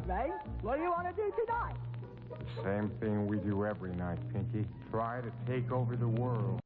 May. What do you want to do tonight? Same thing we do every night, Pinky. Try to take over the world.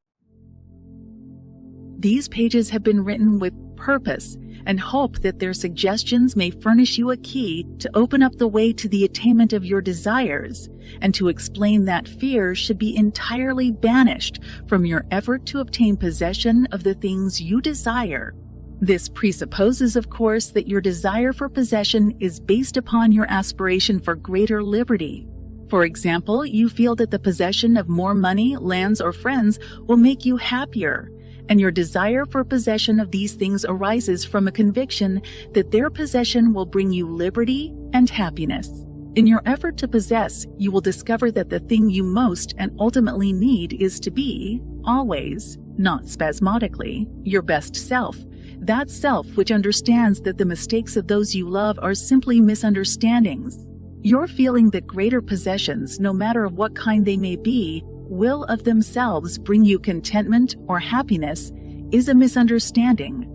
These pages have been written with purpose and hope that their suggestions may furnish you a key to open up the way to the attainment of your desires, and to explain that fear should be entirely banished from your effort to obtain possession of the things you desire. This presupposes, of course, that your desire for possession is based upon your aspiration for greater liberty. For example, you feel that the possession of more money, lands, or friends will make you happier, and your desire for possession of these things arises from a conviction that their possession will bring you liberty and happiness. In your effort to possess, you will discover that the thing you most and ultimately need is to be, always, not spasmodically, your best self. That self which understands that the mistakes of those you love are simply misunderstandings. Your feeling that greater possessions, no matter of what kind they may be, will of themselves bring you contentment or happiness is a misunderstanding.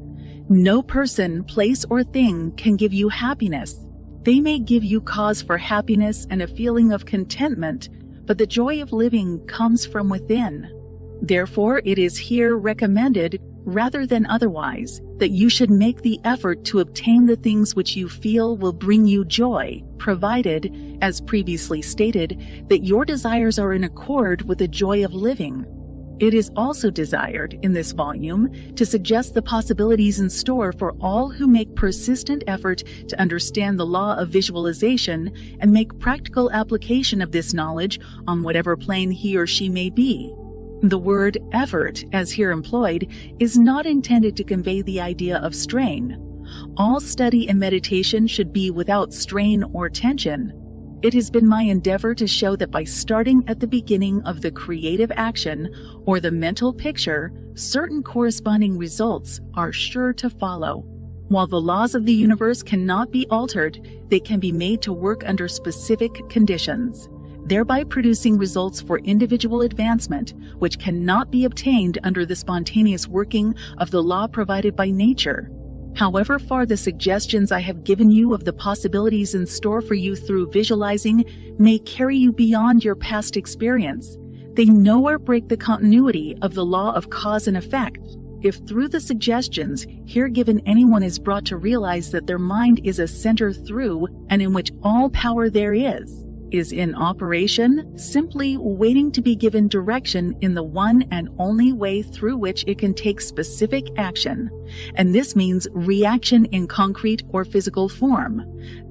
No person, place, or thing can give you happiness. They may give you cause for happiness and a feeling of contentment, but the joy of living comes from within. Therefore, it is here recommended, rather than otherwise, that you should make the effort to obtain the things which you feel will bring you joy, provided, as previously stated, that your desires are in accord with the joy of living. It is also desired, in this volume, to suggest the possibilities in store for all who make persistent effort to understand the law of visualization and make practical application of this knowledge on whatever plane he or she may be. The word effort, as here employed, is not intended to convey the idea of strain. All study and meditation should be without strain or tension. It has been my endeavor to show that by starting at the beginning of the creative action or the mental picture, certain corresponding results are sure to follow. While the laws of the universe cannot be altered, they can be made to work under specific conditions, thereby producing results for individual advancement, which cannot be obtained under the spontaneous working of the law provided by nature. However far the suggestions I have given you of the possibilities in store for you through visualizing may carry you beyond your past experience, they nowhere break the continuity of the law of cause and effect. If through the suggestions here given anyone is brought to realize that their mind is a center through and in which all power there is in operation, simply waiting to be given direction in the one and only way through which it can take specific action, and this means reaction in concrete or physical form,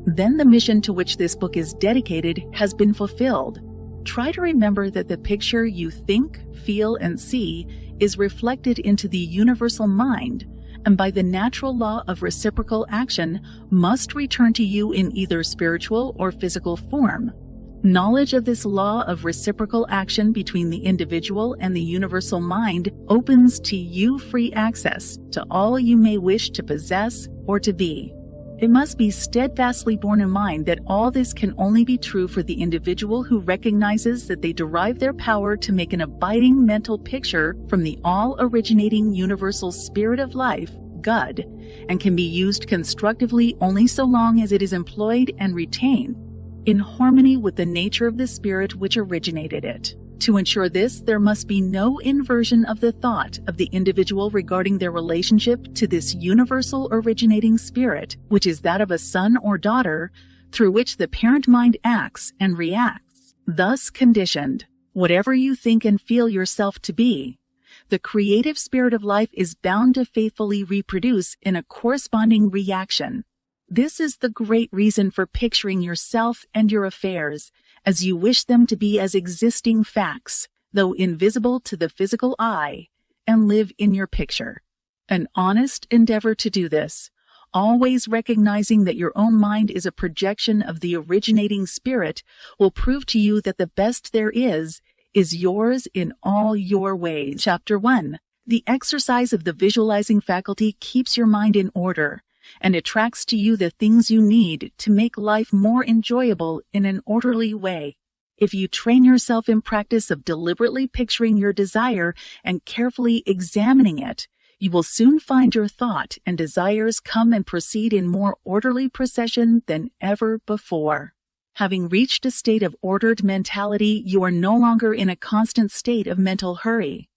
then the mission to which this book is dedicated has been fulfilled. Try to remember that the picture you think, feel, and see is reflected into the universal mind, and by the natural law of reciprocal action must return to you in either spiritual or physical form. Knowledge of this law of reciprocal action between the individual and the universal mind opens to you free access to all you may wish to possess or to be. It must be steadfastly borne in mind that all this can only be true for the individual who recognizes that they derive their power to make an abiding mental picture from the all-originating universal spirit of life, God, and can be used constructively only so long as it is employed and retained in harmony with the nature of the spirit which originated it. To ensure this, there must be no inversion of the thought of the individual regarding their relationship to this universal originating spirit, which is that of a son or daughter, through which the parent mind acts and reacts. Thus conditioned, whatever you think and feel yourself to be, the creative spirit of life is bound to faithfully reproduce in a corresponding reaction. This is the great reason for picturing yourself and your affairs as you wish them to be as existing facts, though invisible to the physical eye, and live in your picture. An honest endeavor to do this, always recognizing that your own mind is a projection of the originating spirit, will prove to you that the best there is yours in all your ways. Chapter 1. The exercise of the visualizing faculty keeps your mind in order and attracts to you the things you need to make life more enjoyable in an orderly way. If you train yourself in practice of deliberately picturing your desire and carefully examining it, You will soon find your thought and desires come and proceed in more orderly procession than ever before. Having reached a state of ordered mentality, you are no longer in a constant state of mental hurry.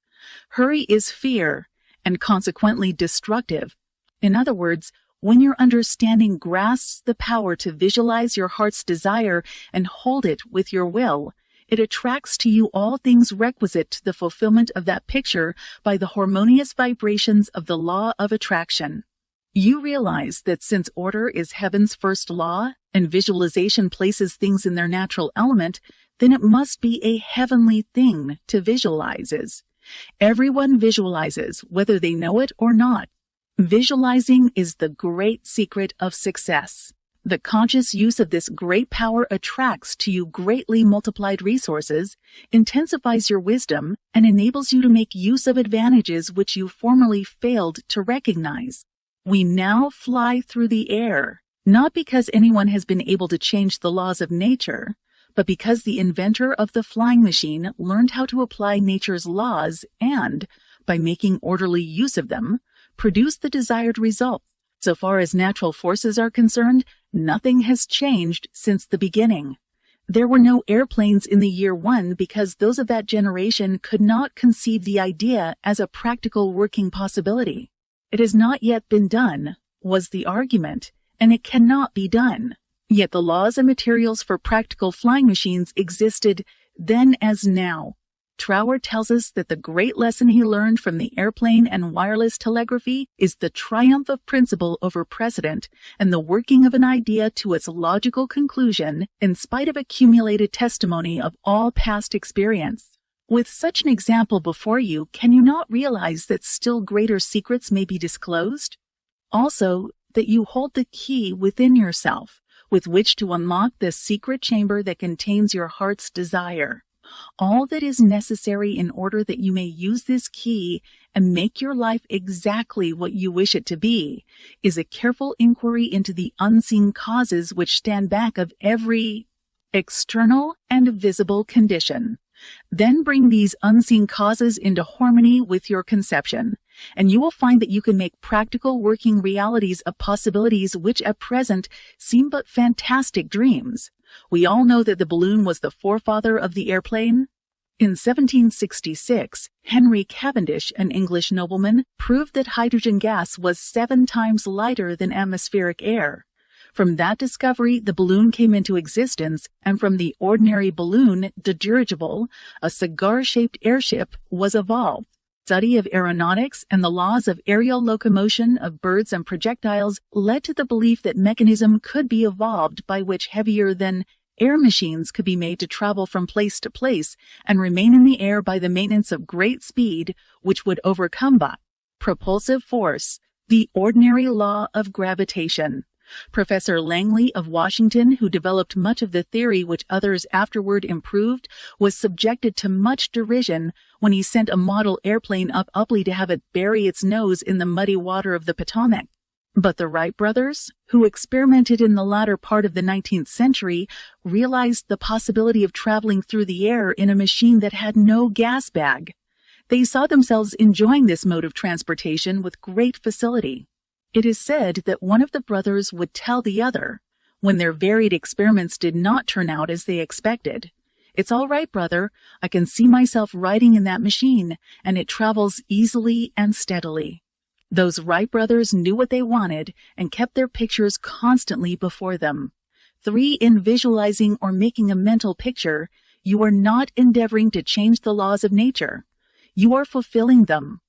Hurry is fear, and consequently destructive. In other words, when your understanding grasps the power to visualize your heart's desire and hold it with your will, it attracts to you all things requisite to the fulfillment of that picture by the harmonious vibrations of the law of attraction. You realize that since order is heaven's first law, and visualization places things in their natural element, then it must be a heavenly thing to visualize. Everyone visualizes, whether they know it or not. Visualizing is the great secret of success. The conscious use of this great power attracts to you greatly multiplied resources, intensifies your wisdom, and enables you to make use of advantages which you formerly failed to recognize. We now fly through the air, not because anyone has been able to change the laws of nature, but because the inventor of the flying machine learned how to apply nature's laws and, by making orderly use of them, produce the desired result. So far as natural forces are concerned, nothing has changed since the beginning. There were no airplanes in the year 1 because those of that generation could not conceive the idea as a practical working possibility. It has not yet been done, was the argument, and it cannot be done. Yet the laws and materials for practical flying machines existed then as now. Trower tells us that the great lesson he learned from the airplane and wireless telegraphy is the triumph of principle over precedent and the working of an idea to its logical conclusion in spite of accumulated testimony of all past experience. With such an example before you, can you not realize that still greater secrets may be disclosed? Also, that you hold the key within yourself, with which to unlock the secret chamber that contains your heart's desire. All that is necessary in order that you may use this key and make your life exactly what you wish it to be is a careful inquiry into the unseen causes which stand back of every external and visible condition. Then bring these unseen causes into harmony with your conception, and you will find that you can make practical working realities of possibilities which at present seem but fantastic dreams. We all know that the balloon was the forefather of the airplane. In 1766, Henry Cavendish, an English nobleman, proved that hydrogen gas was 7 times lighter than atmospheric air. From that discovery, the balloon came into existence, and from the ordinary balloon, the dirigible, a cigar-shaped airship, was evolved. Study of aeronautics and the laws of aerial locomotion of birds and projectiles led to the belief that mechanism could be evolved by which heavier than air machines could be made to travel from place to place and remain in the air by the maintenance of great speed, which would overcome by propulsive force, the ordinary law of gravitation. Professor Langley of Washington, who developed much of the theory which others afterward improved, was subjected to much derision when he sent a model airplane up Upley to have it bury its nose in the muddy water of the Potomac. But the Wright brothers, who experimented in the latter part of the 19th century, realized the possibility of traveling through the air in a machine that had no gas bag. They saw themselves enjoying this mode of transportation with great facility. It is said that one of the brothers would tell the other, when their varied experiments did not turn out as they expected, "It's all right, brother. I can see myself riding in that machine, and it travels easily and steadily." Those Wright brothers knew what they wanted and kept their pictures constantly before them. 3. In visualizing or making a mental picture, you are not endeavoring to change the laws of nature. You are fulfilling them.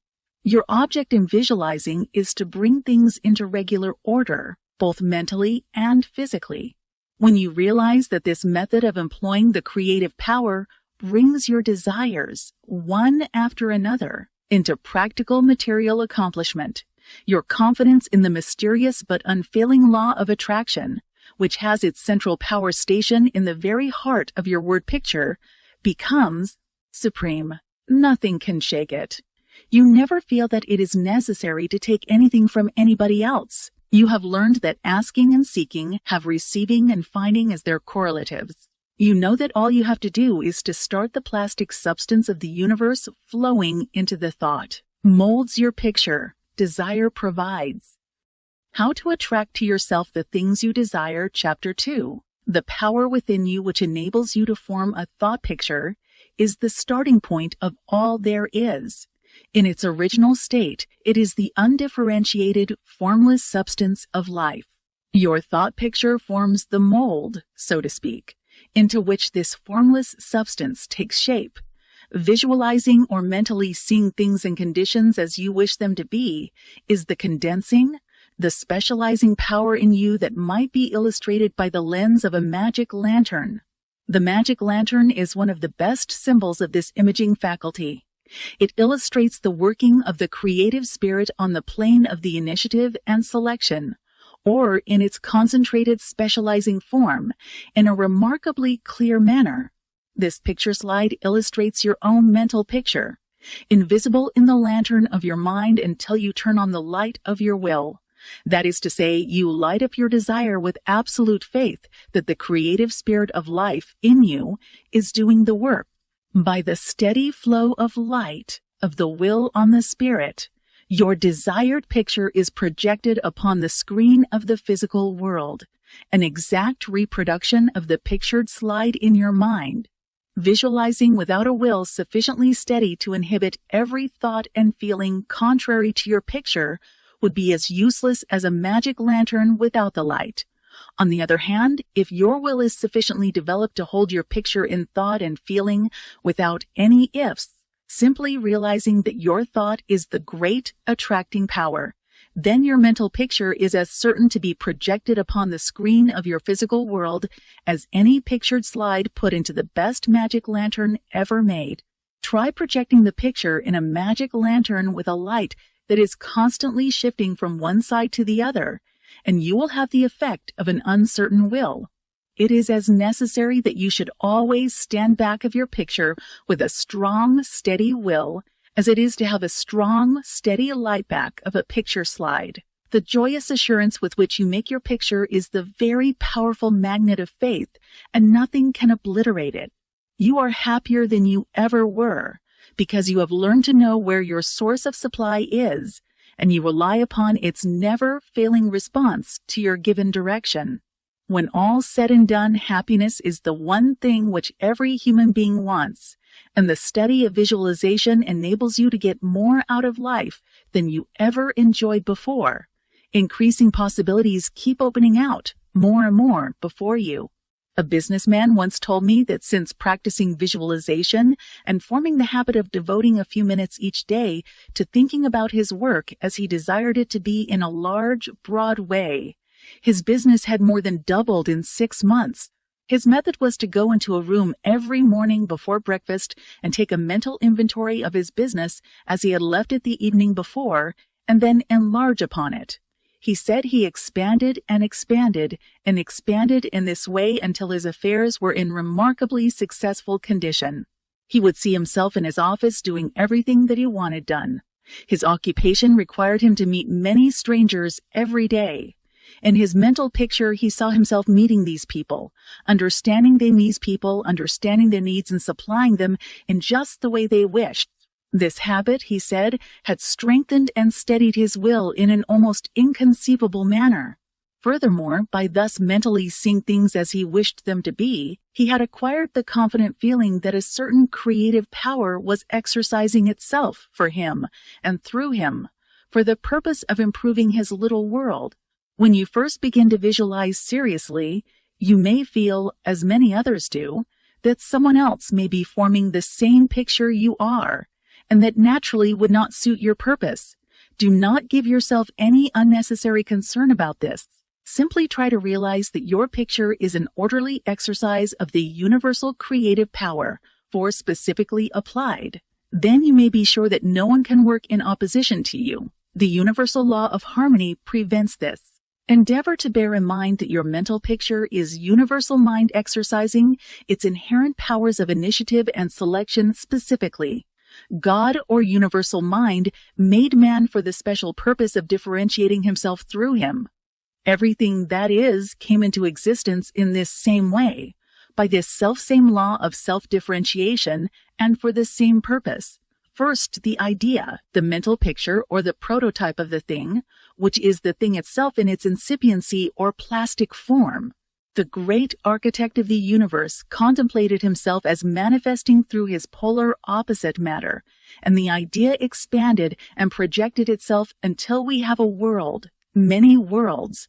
Your object in visualizing is to bring things into regular order, both mentally and physically. When you realize that this method of employing the creative power brings your desires, one after another, into practical material accomplishment, your confidence in the mysterious but unfailing law of attraction, which has its central power station in the very heart of your word picture, becomes supreme. Nothing can shake it. You never feel that it is necessary to take anything from anybody else. You have learned that asking and seeking have receiving and finding as their correlatives. You know that all you have to do is to start the plastic substance of the universe flowing into the thought. Molds your picture. desire provides. How to attract to yourself the things you desire, Chapter 2. The power within you which enables you to form a thought picture is the starting point of all there is. In its original state, it is the undifferentiated, formless substance of life. Your thought picture forms the mold, so to speak, into which this formless substance takes shape. Visualizing or mentally seeing things and conditions as you wish them to be is the condensing, the specializing power in you that might be illustrated by the lens of a magic lantern. The magic lantern is one of the best symbols of this imaging faculty. It illustrates the working of the creative spirit on the plane of the initiative and selection, or in its concentrated specializing form, in a remarkably clear manner. This picture slide illustrates your own mental picture, invisible in the lantern of your mind until you turn on the light of your will. That is to say, you light up your desire with absolute faith that the creative spirit of life in you is doing the work. By the steady flow of light of the will on the spirit, your desired picture is projected upon the screen of the physical world, an exact reproduction of the pictured slide in your mind. Visualizing without a will sufficiently steady to inhibit every thought and feeling contrary to your picture would be as useless as a magic lantern without the light. On the other hand, if your will is sufficiently developed to hold your picture in thought and feeling without any ifs, simply realizing that your thought is the great attracting power, then your mental picture is as certain to be projected upon the screen of your physical world as any pictured slide put into the best magic lantern ever made. Try projecting the picture in a magic lantern with a light that is constantly shifting from one side to the other, and you will have the effect of an uncertain will. It is as necessary that you should always stand back of your picture with a strong, steady will as it is to have a strong, steady light back of a picture slide. The joyous assurance with which you make your picture is the very powerful magnet of faith, and nothing can obliterate it. You are happier than you ever were, because you have learned to know where your source of supply is, and you rely upon its never-failing response to your given direction. When all said and done, happiness is the one thing which every human being wants, and the study of visualization enables you to get more out of life than you ever enjoyed before. Increasing possibilities keep opening out more and more before you. A businessman once told me that since practicing visualization and forming the habit of devoting a few minutes each day to thinking about his work as he desired it to be in a large, broad way, his business had more than doubled in 6 months. His method was to go into a room every morning before breakfast and take a mental inventory of his business as he had left it the evening before, and then enlarge upon it. He said he expanded and expanded and expanded in this way until his affairs were in remarkably successful condition. He would see himself in his office doing everything that he wanted done. His occupation required him to meet many strangers every day. In his mental picture, he saw himself meeting these people, understanding their needs and supplying them in just the way they wished. This habit, he said, had strengthened and steadied his will in an almost inconceivable manner. Furthermore, by thus mentally seeing things as he wished them to be, he had acquired the confident feeling that a certain creative power was exercising itself for him and through him, for the purpose of improving his little world. When you first begin to visualize seriously, you may feel, as many others do, that someone else may be forming the same picture you are, and that naturally would not suit your purpose. Do not give yourself any unnecessary concern about this. Simply try to realize that your picture is an orderly exercise of the universal creative power, for specifically applied. Then you may be sure that no one can work in opposition to you. The universal law of harmony prevents this. Endeavor to bear in mind that your mental picture is universal mind exercising its inherent powers of initiative and selection specifically. God, or universal mind, made man for the special purpose of differentiating himself through him. Everything that is came into existence in this same way, by this self-same law of self-differentiation, and for the same purpose. first the idea, the mental picture or the prototype of the thing, which is the thing itself in its incipiency or plastic form. The great architect of the universe contemplated himself as manifesting through his polar opposite matter, and the idea expanded and projected itself until we have a world, many worlds.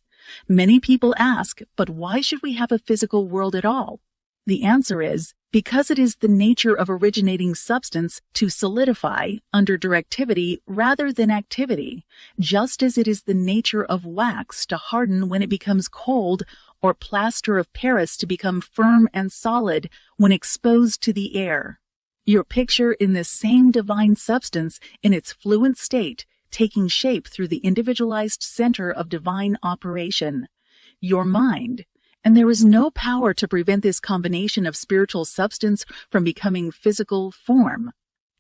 Many people ask, but why should we have a physical world at all? The answer is, because it is the nature of originating substance to solidify under directivity rather than activity, just as it is the nature of wax to harden when it becomes cold, or plaster of Paris to become firm and solid when exposed to the air. Your picture in this same divine substance in its fluent state, taking shape through the individualized center of divine operation, your mind. And there is no power to prevent this combination of spiritual substance from becoming physical form.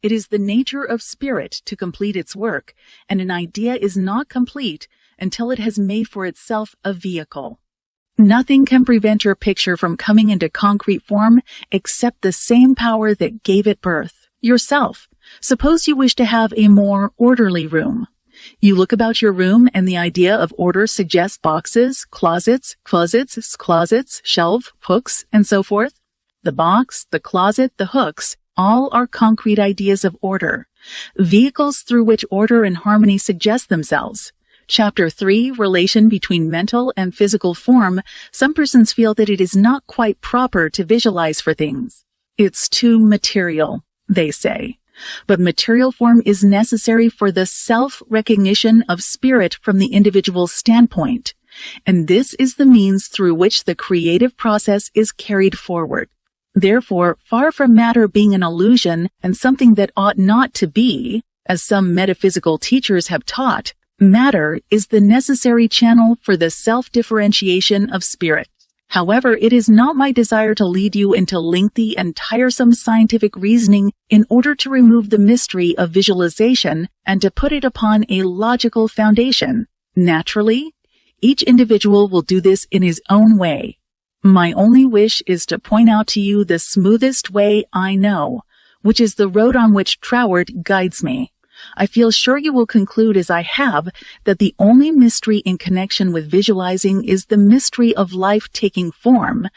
It is the nature of spirit to complete its work, and an idea is not complete until it has made for itself a vehicle. Nothing can prevent your picture from coming into concrete form except the same power that gave it birth, yourself. Suppose you wish to have a more orderly room. You look about your room and the idea of order suggests boxes, closets, shelves, hooks, and so forth. The box, the closet, the hooks, all are concrete ideas of order, vehicles through which order and harmony suggest themselves. Chapter 3, Relation between Mental and Physical Form. Some persons feel that it is not quite proper to visualize for things. It's too material, they say. But material form is necessary for the self-recognition of spirit from the individual's standpoint. And this is the means through which the creative process is carried forward. Therefore, far from matter being an illusion and something that ought not to be, as some metaphysical teachers have taught, matter is the necessary channel for the self-differentiation of spirit. However, it is not my desire to lead you into lengthy and tiresome scientific reasoning in order to remove the mystery of visualization and to put it upon a logical foundation. Naturally, each individual will do this in his own way. My only wish is to point out to you the smoothest way I know, which is the road on which Troward guides me. I feel sure you will conclude, as I have, that the only mystery in connection with visualizing is the mystery of life taking form,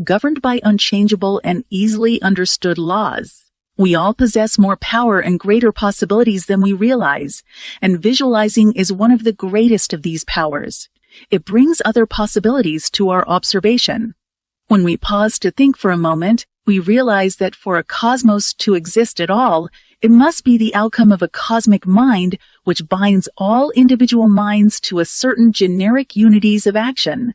governed by unchangeable and easily understood laws. We all possess more power and greater possibilities than we realize, and visualizing is one of the greatest of these powers. It brings other possibilities to our observation. When we pause to think for a moment, we realize that for a cosmos to exist at all, it must be the outcome of a cosmic mind which binds all individual minds to a certain generic unities of action,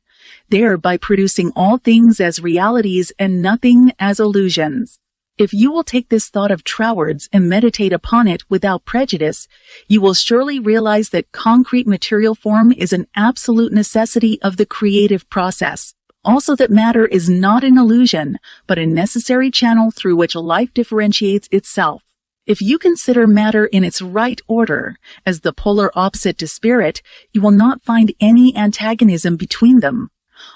thereby producing all things as realities and nothing as illusions. If you will take this thought of Troward's and meditate upon it without prejudice, you will surely realize that concrete material form is an absolute necessity of the creative process. Also that matter is not an illusion, but a necessary channel through which life differentiates itself. If you consider matter in its right order, as the polar opposite to spirit, you will not find any antagonism between them.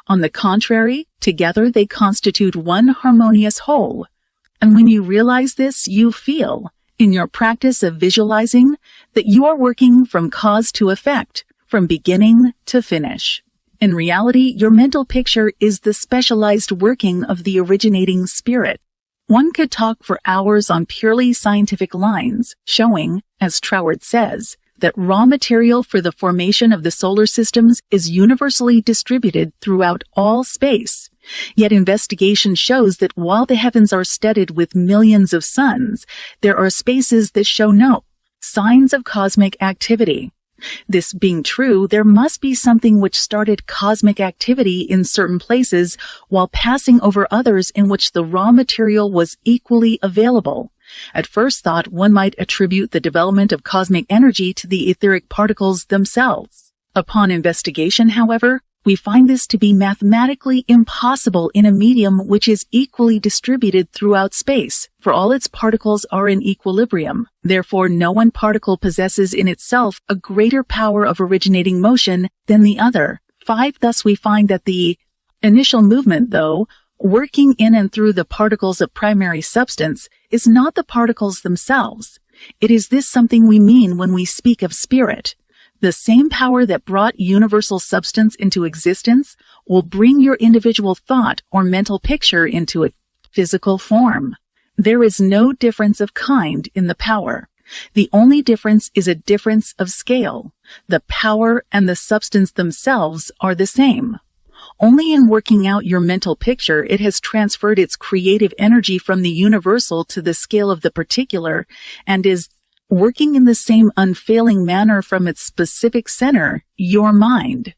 On the contrary, together they constitute one harmonious whole. And when you realize this, you feel, in your practice of visualizing, that you are working from cause to effect, from beginning to finish. In reality, your mental picture is the specialized working of the originating spirit. One could talk for hours on purely scientific lines, showing, as Troward says, that raw material for the formation of the solar systems is universally distributed throughout all space. Yet investigation shows that while the heavens are studded with millions of suns, there are spaces that show no signs of cosmic activity. This being true, there must be something which started cosmic activity in certain places while passing over others in which the raw material was equally available. At first thought, one might attribute the development of cosmic energy to the etheric particles themselves. Upon investigation, however, we find this to be mathematically impossible in a medium which is equally distributed throughout space, for all its particles are in equilibrium. Therefore, no one particle possesses in itself a greater power of originating motion than the other. 5. Thus we find that the initial movement, though working in and through the particles of primary substance, is not the particles themselves. It is this something we mean when we speak of spirit. The same power that brought universal substance into existence will bring your individual thought or mental picture into a physical form. There is no difference of kind in the power. The only difference is a difference of scale. The power and the substance themselves are the same. Only in working out your mental picture it has transferred its creative energy from the universal to the scale of the particular and is working in the same unfailing manner from its specific center, your mind.